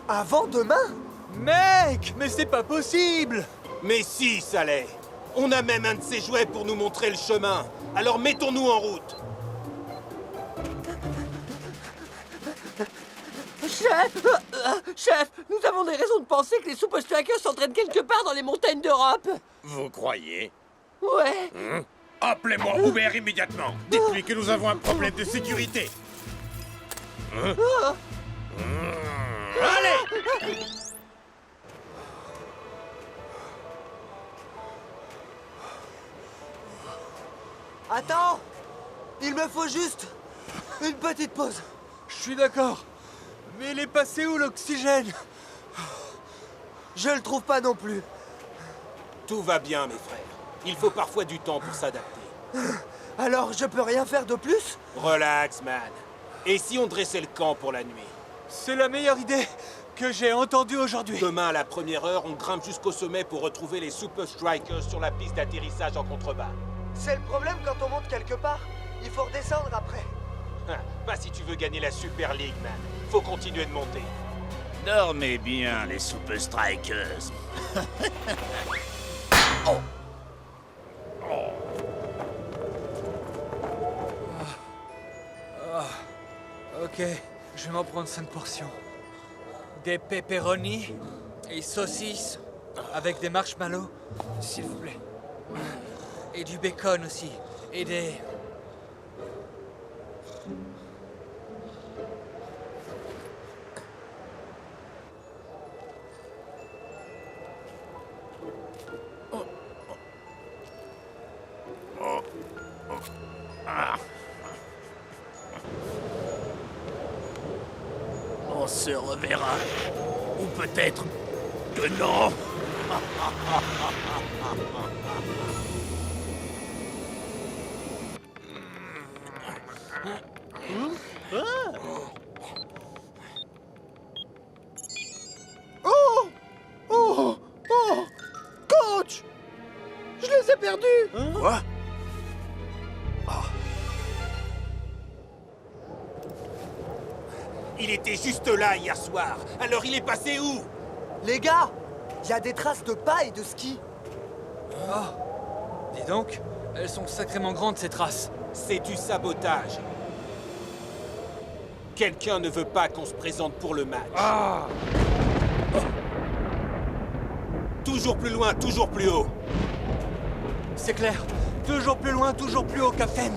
avant demain? Mec, mais c'est pas possible! Mais si, ça l'est. On a même un de ces jouets pour nous montrer le chemin. Alors mettons-nous en route. Chef, nous avons des raisons de penser que les Super Strikers s'entraînent quelque part dans les montagnes d'Europe. Vous croyez? Ouais. Appelez-moi Uber immédiatement. Dites-lui que nous avons un problème de sécurité. Allez! Attends! Il me faut juste une petite pause. Je suis d'accord. Mais il est passé où l'oxygène? Je le trouve pas non plus. Tout va bien, mes frères. Il faut parfois du temps pour s'adapter. Alors, je peux rien faire de plus? Relax, man. Et si on dressait le camp pour la nuit? C'est la meilleure idée que j'ai entendue aujourd'hui. Demain, à la première heure, on grimpe jusqu'au sommet pour retrouver les Super Strikers sur la piste d'atterrissage en contrebas. C'est le problème quand on monte quelque part. Il faut redescendre après. Pas si tu veux gagner la Super League, man. Faut continuer de monter. Dormez bien, les Super Strikers. Ok, je vais m'en prendre 5 portions. Des pepperoni et saucisses avec des marshmallows, s'il vous plaît. Et du bacon aussi. Et des... On se reverra. Ou peut-être que non. Oh! Oh! Oh! Coach! Je les ai perdus! Quoi? Il était juste là hier soir. Alors il est passé où? Les gars, il y a des traces de pas et de ski. Oh! Dis donc, elles sont sacrément grandes ces traces. C'est du sabotage. Quelqu'un ne veut pas qu'on se présente pour le match. Ah! Toujours plus loin, toujours plus haut. C'est clair. Toujours plus loin, toujours plus haut, Captain.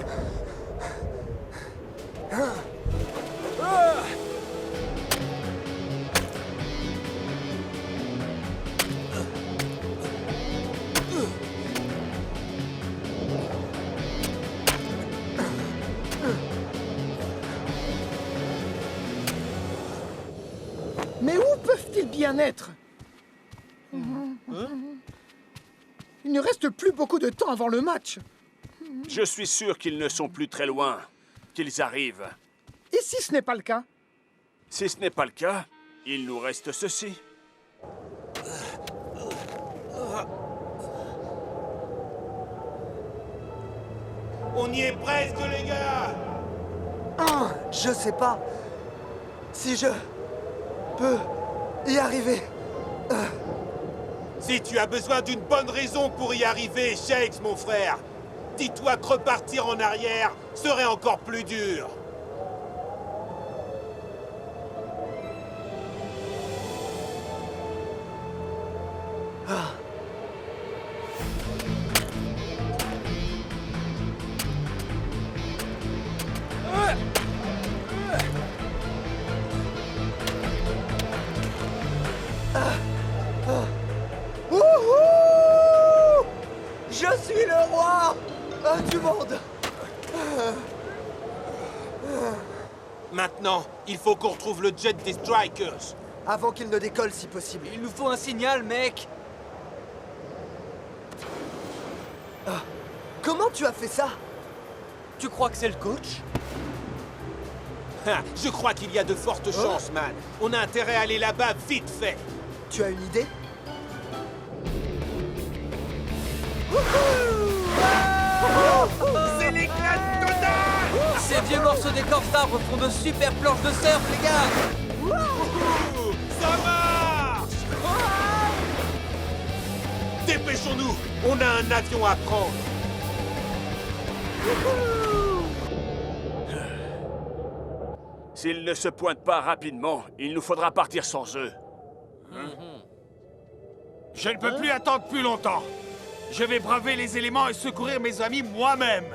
Mais où peuvent-ils bien être? Il ne reste plus beaucoup de temps avant le match. Je suis sûr qu'ils ne sont plus très loin, qu'ils arrivent. Et si ce n'est pas le cas? Si ce n'est pas le cas, il nous reste ceci. On y est presque, les gars! Je sais pas si je peux y arriver. Si tu as besoin d'une bonne raison pour y arriver, Shakes, mon frère, dis-toi que repartir en arrière serait encore plus dur. Wouhou! Je suis le roi du monde. Maintenant, il faut qu'on retrouve le jet des Strikers. Avant qu'il ne décolle si possible. Il nous faut un signal, mec. Comment tu as fait ça? Tu crois que c'est le coach? Je crois qu'il y a de fortes chances, man. On a intérêt à aller là-bas vite fait. Tu as une idée? C'est l'éclat total! Ces vieux morceaux d'écorce d'arbres font de super planches de surf, les gars. Ça marche! Dépêchons-nous! On a un avion à prendre! S'ils ne se pointent pas rapidement, il nous faudra partir sans eux. Je ne peux plus attendre plus longtemps. Je vais braver les éléments et secourir mes amis moi-même.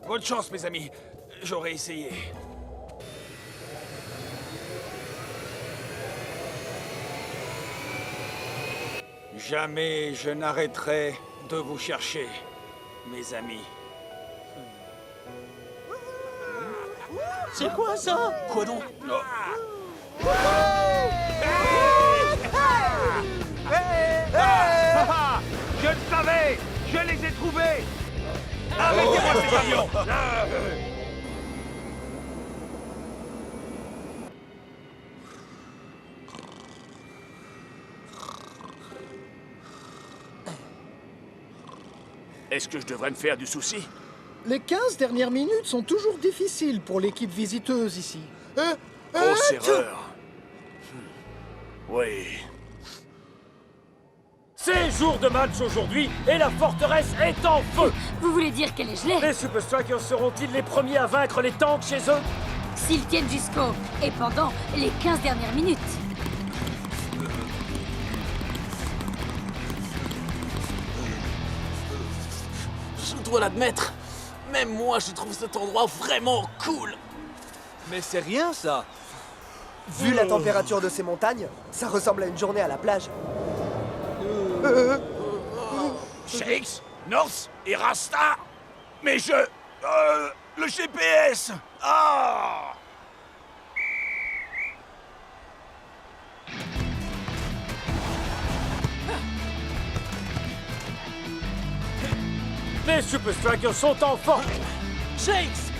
Bonne chance, mes amis. J'aurais essayé. Jamais je n'arrêterai de vous chercher, mes amis. C'est quoi ça? Quoi donc? Je le savais! Je les ai trouvés! Arrêtez-moi ces avions! Est-ce que je devrais me faire du souci? Les 15 dernières minutes sont toujours difficiles pour l'équipe visiteuse ici. Grosse erreur. Oui. C'est jour de match aujourd'hui et la forteresse est en feu! Vous voulez dire qu'elle est gelée? Les Super Strikers seront-ils les premiers à vaincre les tanks chez eux? S'ils tiennent jusqu'au... et pendant les 15 dernières minutes. Je dois l'admettre, même moi je trouve cet endroit vraiment cool. Mais c'est rien, ça. Vu la température de ces montagnes, ça ressemble à une journée à la plage. Shakes, North et Rasta. Mais le GPS. Ah! Les Super Strikers sont en forme! Shakes!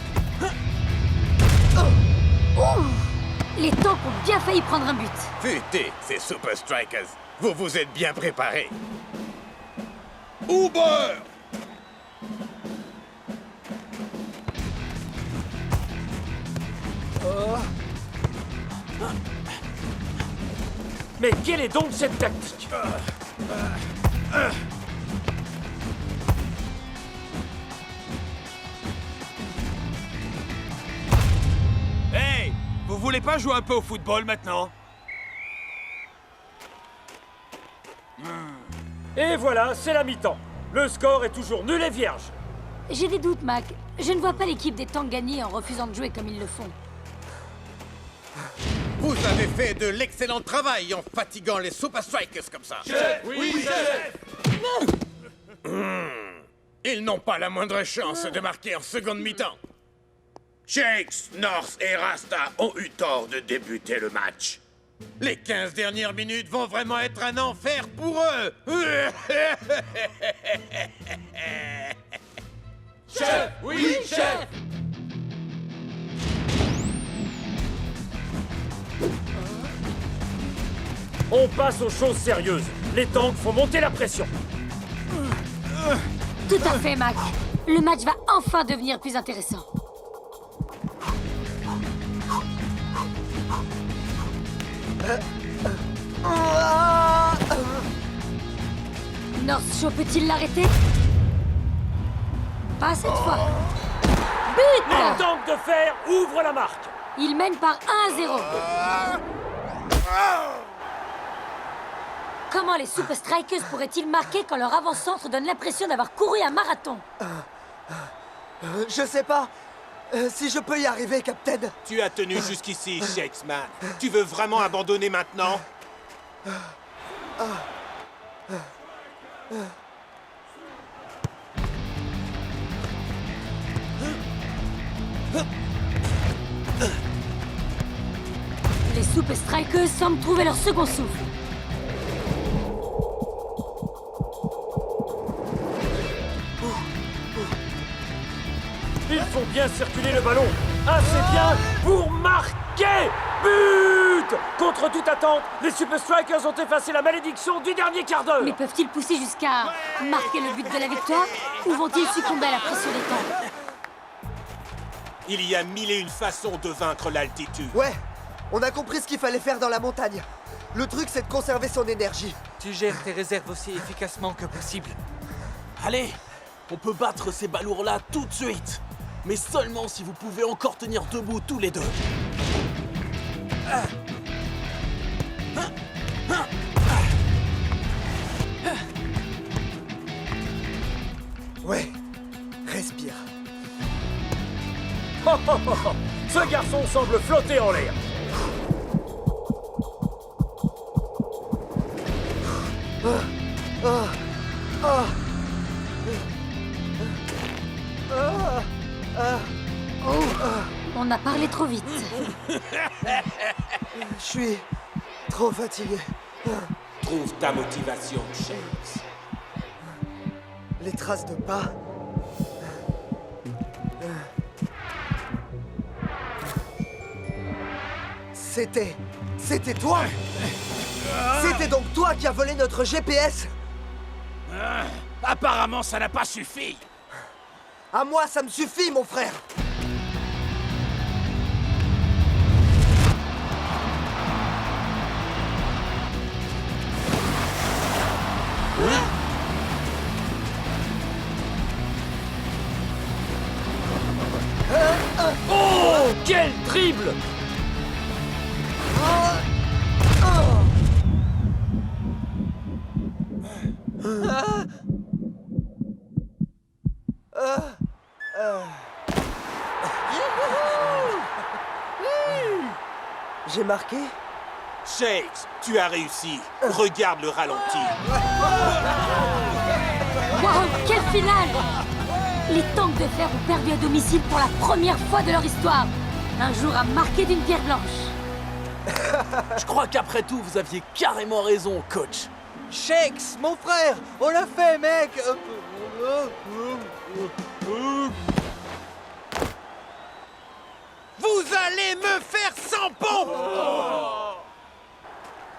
Les tanks ont bien failli prendre un but. Futez, ces Super Strikers. Vous vous êtes bien préparés. Uber! Mais quelle est donc cette tactique? Hey! Vous voulez pas jouer un peu au football maintenant? Et voilà, c'est la mi-temps. Le score est toujours nul et vierge. J'ai des doutes, Mac. Je ne vois pas l'équipe des tanks gagner en refusant de jouer comme ils le font. Vous avez fait de l'excellent travail en fatiguant les Super Strikers comme ça. Chef! Oui, chef! Ils n'ont pas la moindre chance de marquer en seconde mi-temps. Shakes, North et Rasta ont eu tort de débuter le match. Les 15 dernières minutes vont vraiment être un enfer pour eux. Chef! Oui, chef! On passe aux choses sérieuses. Les tanks font monter la pression. Tout à fait, Mac. Le match va enfin devenir plus intéressant. North Show peut-il l'arrêter? Pas cette fois. But! Les tanks de fer ouvrent la marque. Il mène par 1-0. Comment les Super Strikers pourraient-ils marquer quand leur avant-centre donne l'impression d'avoir couru un marathon? Je sais pas. Si je peux y arriver, Captain. Tu as tenu jusqu'ici, Shakesman. Tu veux vraiment abandonner maintenant? Les Super Strikers semblent trouver leur second souffle. Ils font bien circuler le ballon. Assez bien pour marquer. But! Contre toute attente, les Super Strikers ont effacé la malédiction du dernier quart d'heure. Mais peuvent-ils pousser jusqu'à marquer le but de la victoire? Ou vont-ils succomber à la pression des tanks? Il y a mille et une façons de vaincre l'altitude. Ouais, on a compris ce qu'il fallait faire dans la montagne. Le truc, c'est de conserver son énergie. Tu gères tes réserves aussi efficacement que possible. Allez, on peut battre ces balourds-là tout de suite. Mais seulement si vous pouvez encore tenir debout tous les deux. Ouais, respire. Ce garçon semble flotter en l'air. On a parlé trop vite. Je suis trop fatigué. Trouve ta motivation, Shakes. Les traces de pas. C'était toi! C'était donc toi qui as volé notre GPS! Apparemment, ça n'a pas suffi. À moi, ça me suffit, mon frère! Oh! Quel dribble! J'ai marqué? Shakes, tu as réussi. Regarde le ralenti. Wow, quelle finale! Les tanks de fer ont perdu à domicile pour la première fois de leur histoire. Un jour à marquer d'une pierre blanche. Je crois qu'après tout, vous aviez carrément raison, coach. Shakes, mon frère, on l'a fait, mec. Vous allez me faire sans pompe!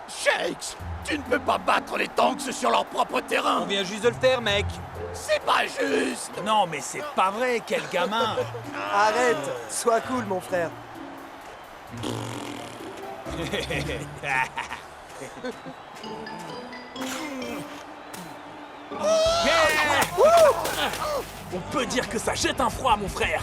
Shakes, tu ne peux pas battre les tanks sur leur propre terrain. On vient juste de le faire, mec. C'est pas juste. Non, mais c'est pas vrai, quel gamin. Arrête, sois cool, mon frère. On peut dire que ça jette un froid, mon frère.